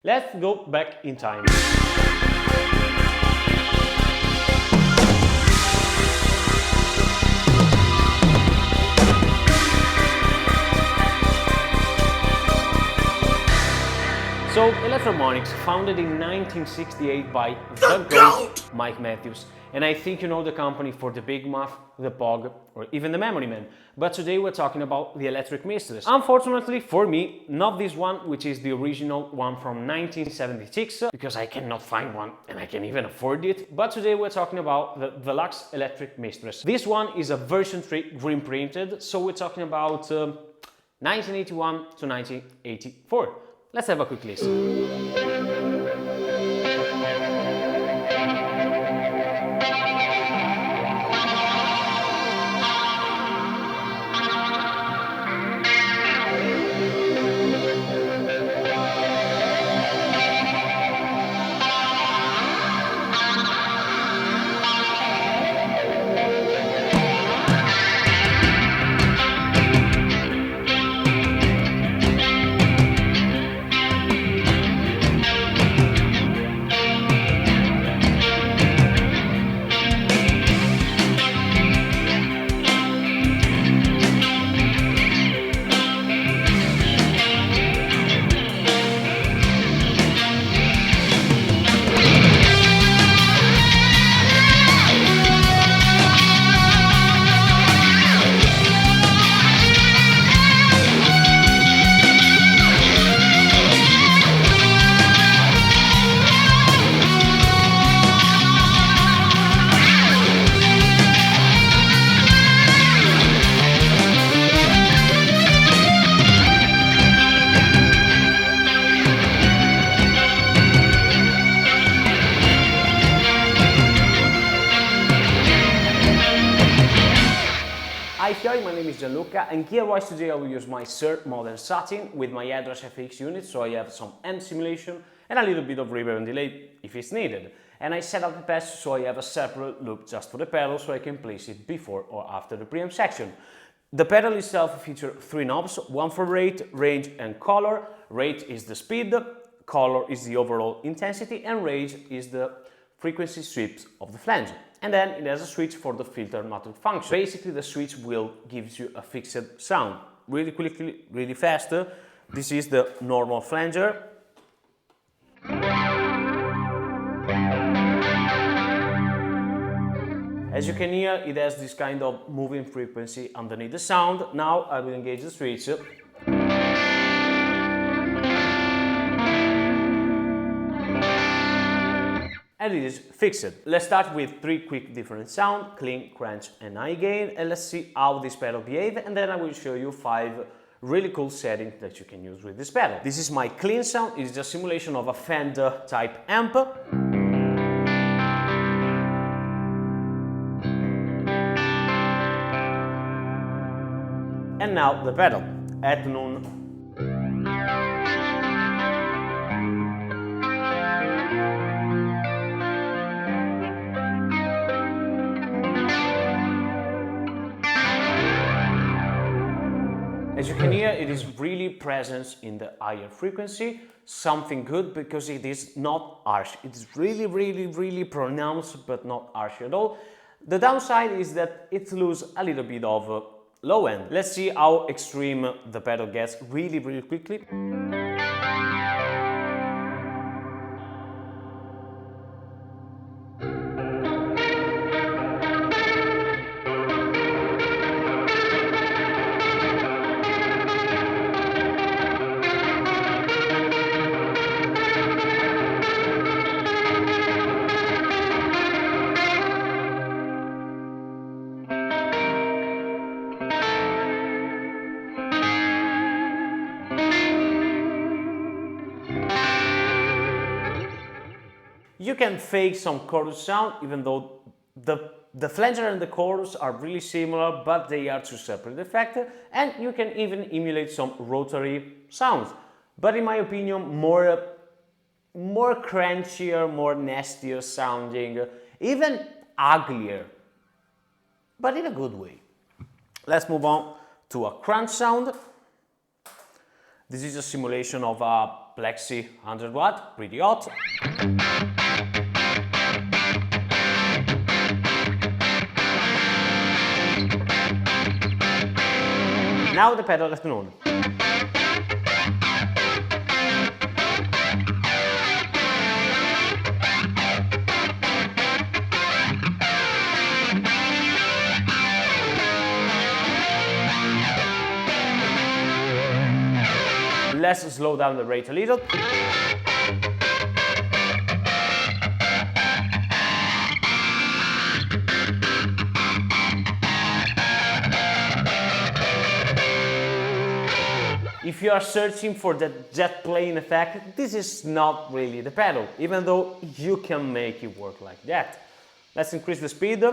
Let's go back in time. So, Electromonics, founded in 1968 by the GOAT, Mike Matthews. And I think you know the company for the Big Muff, the Pog, or even the Memory Man. But today we're talking about the Electric Mistress. Unfortunately for me, not this one, which is the original one from 1976, because I cannot find one and I can't even afford it. But today we're talking about the Deluxe Electric Mistress. This one is a version 3 green printed, so we're talking about 1981 to 1984. Let's have a quick listen. Hi, my name is Gianluca, and gear-wise today I will use my Sir Modern Satin with my Address FX unit, so I have some end simulation and a little bit of reverb and delay if it's needed. And I set up the patch so I have a separate loop just for the pedal, so I can place it before or after the preamp section. The pedal itself features 3 knobs, one for rate, range and color. Rate is the speed, color is the overall intensity, and range is the frequency sweeps of the flange. And then it has a switch for the filter method function. Basically the switch will give you a fixed sound. Really quickly, really fast. This is the normal flanger. As you can hear, it has this kind of moving frequency underneath the sound. Now I will engage the switch. And it is fixed. Let's start with 3 quick different sounds: clean, crunch and high gain, and let's see how this pedal behaves, and then I will show you 5 really cool settings that you can use with this pedal. This is my clean sound. It's a simulation of a Fender type amp. And now the pedal at noon. As you can hear, it is really present in the higher frequency, something good because it is not harsh. It's really pronounced but not harsh at all. The downside is that it loses a little bit of low end. Let's see how extreme the pedal gets really quickly. You can fake some chorus sound, even though the flanger and the chorus are really similar, but they are 2 separate effects, and you can even emulate some rotary sounds. But in my opinion, more crunchier, more nastier sounding, even uglier, but in a good way. Let's move on to a crunch sound. This is a simulation of a Plexi 100 watt, pretty hot. Now the pedal at noon. Let's slow down the rate a little. If you are searching for that jet plane effect, this is not really the pedal, even though you can make it work like that. Let's increase the speed.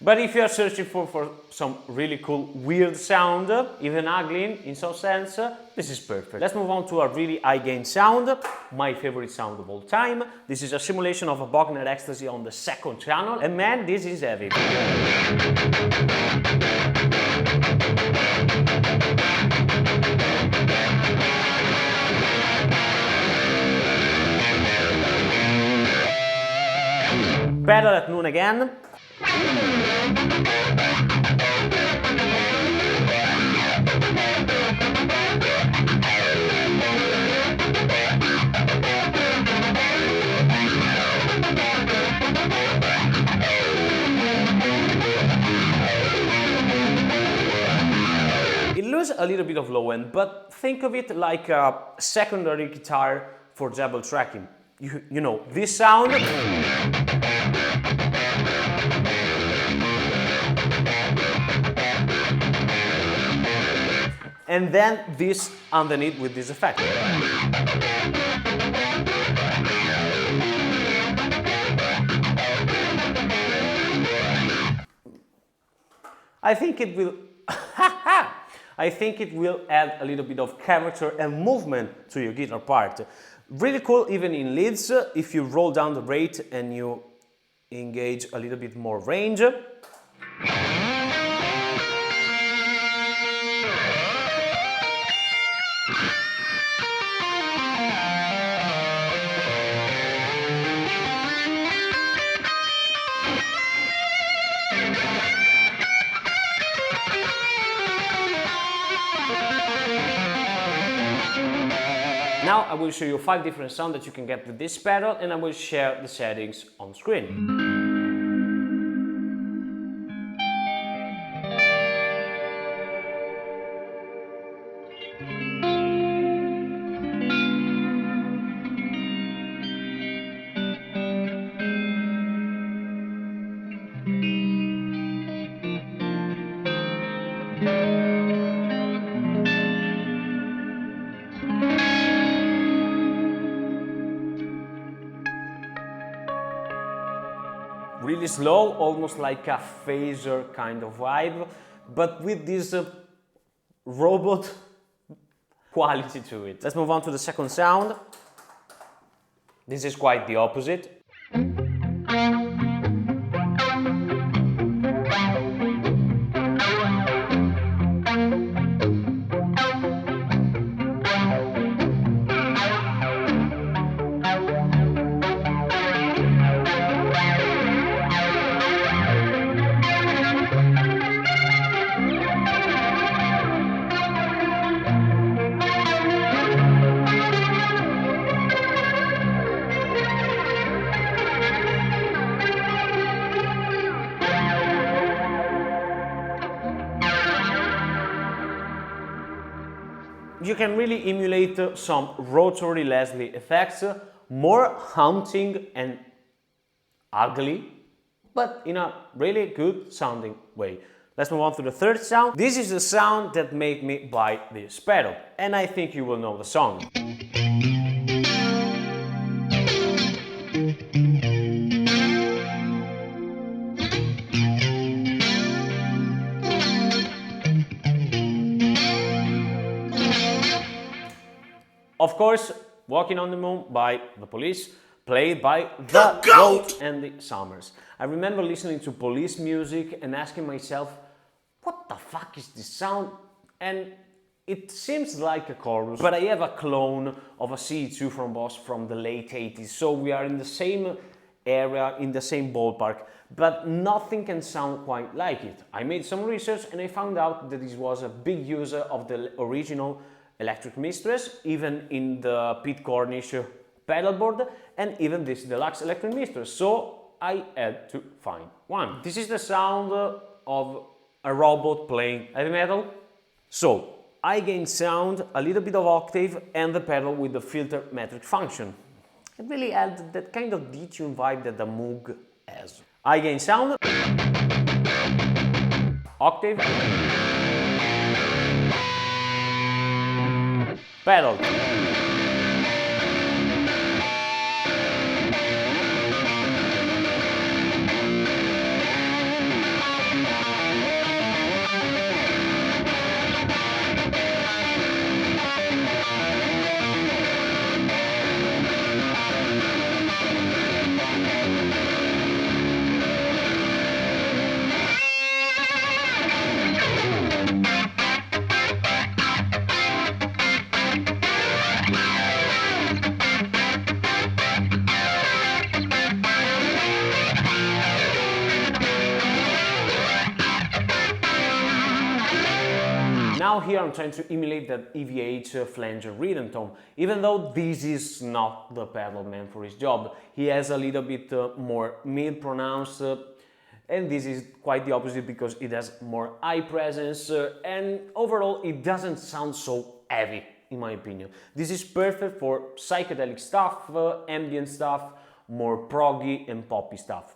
But if you are searching for some really cool, weird sound, even ugly in some sense, this is perfect. Let's move on to a really high gain sound, my favorite sound of all time. This is a simulation of a Wagner ecstasy on the second channel, and man, this is heavy. Pedal at noon again. It loses a little bit of low end, but think of it like a secondary guitar for double tracking. You know, this sound. And then this underneath with this effect. I think it will I think it will add a little bit of character and movement to your guitar part. Really cool even in leads if you roll down the rate and you engage a little bit more range. Now I will show you 5 different sounds that you can get with this pedal, and I will share the settings on screen. Really slow, almost like a phaser kind of vibe, but with this robot quality to it. Let's move on to the second sound. This is quite the opposite. You can really emulate some rotary Leslie effects, more haunting and ugly, but in a really good sounding way. Let's move on to the third sound. This is the sound that made me buy this pedal, and I think you will know the song. Of course, Walking on the Moon by The Police, played by the GOAT Andy Summers. I remember listening to Police music and asking myself, what the fuck is this sound? And it seems like a chorus, but I have a clone of a C2 from Boss from the late 80s, so we are in the same area, in the same ballpark, but nothing can sound quite like it. I made some research and I found out that this was a big user of the original Electric Mistress, even in the Pete Cornish pedalboard, and even this Deluxe Electric Mistress, so I had to find one. This is the sound of a robot playing heavy metal. So, I gain sound, a little bit of octave, and the pedal with the filter metric function. It really had that kind of detune vibe that the Moog has. I gain sound, octave, pedal. Now here I'm trying to emulate that EVH flanger rhythm tone, even though this is not the pedal man for his job. He has a little bit more mid-pronounced, and this is quite the opposite because it has more eye presence, and overall it doesn't sound so heavy, in my opinion. This is perfect for psychedelic stuff, ambient stuff, more proggy and poppy stuff.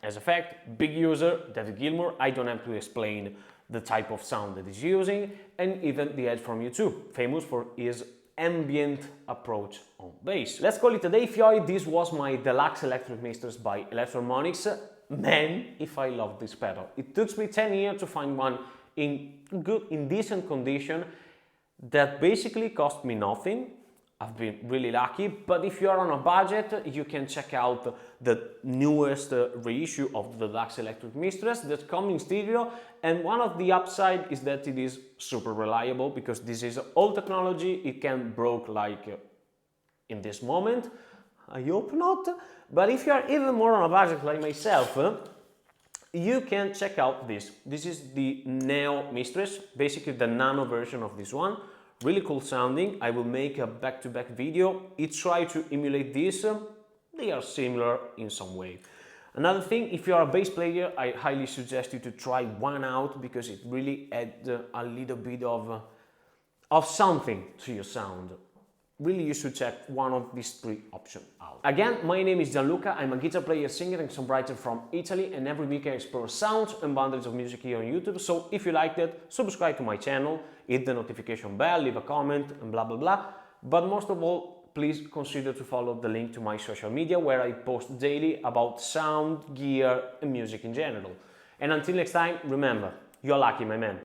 As a fact, big user, David Gilmour, I don't have to explain the type of sound that he's using, and even the Edge from U2, famous for his ambient approach on bass. Let's call it a day, Floyd. This was my Deluxe Electric Mistress by Electronics. Man, if I love this pedal. It took me 10 years to find one in decent condition that basically cost me nothing. I've been really lucky, but if you're on a budget, you can check out the newest reissue of the Deluxe Electric Mistress that's coming in stereo, and one of the upside is that it is super reliable because this is old technology. It can broke like in this moment, I hope not, but if you're even more on a budget like myself, you can check out this. This is the Neo Mistress, basically the nano version of this one. Really cool sounding. I will make a back-to-back video. It try to emulate this. They are similar in some way. Another thing, if you are a bass player, I highly suggest you to try one out because it really adds a little bit of something to your sound. Really, you should check one of these three options out. Again, my name is Gianluca. I'm a guitar player, singer and songwriter from Italy, and every week I explore sounds and boundaries of music here on YouTube. So if you liked it, subscribe to my channel, hit the notification bell, leave a comment and blah blah blah. But most of all, please consider to follow the link to my social media where I post daily about sound, gear and music in general. And until next time, remember, you're lucky, my man.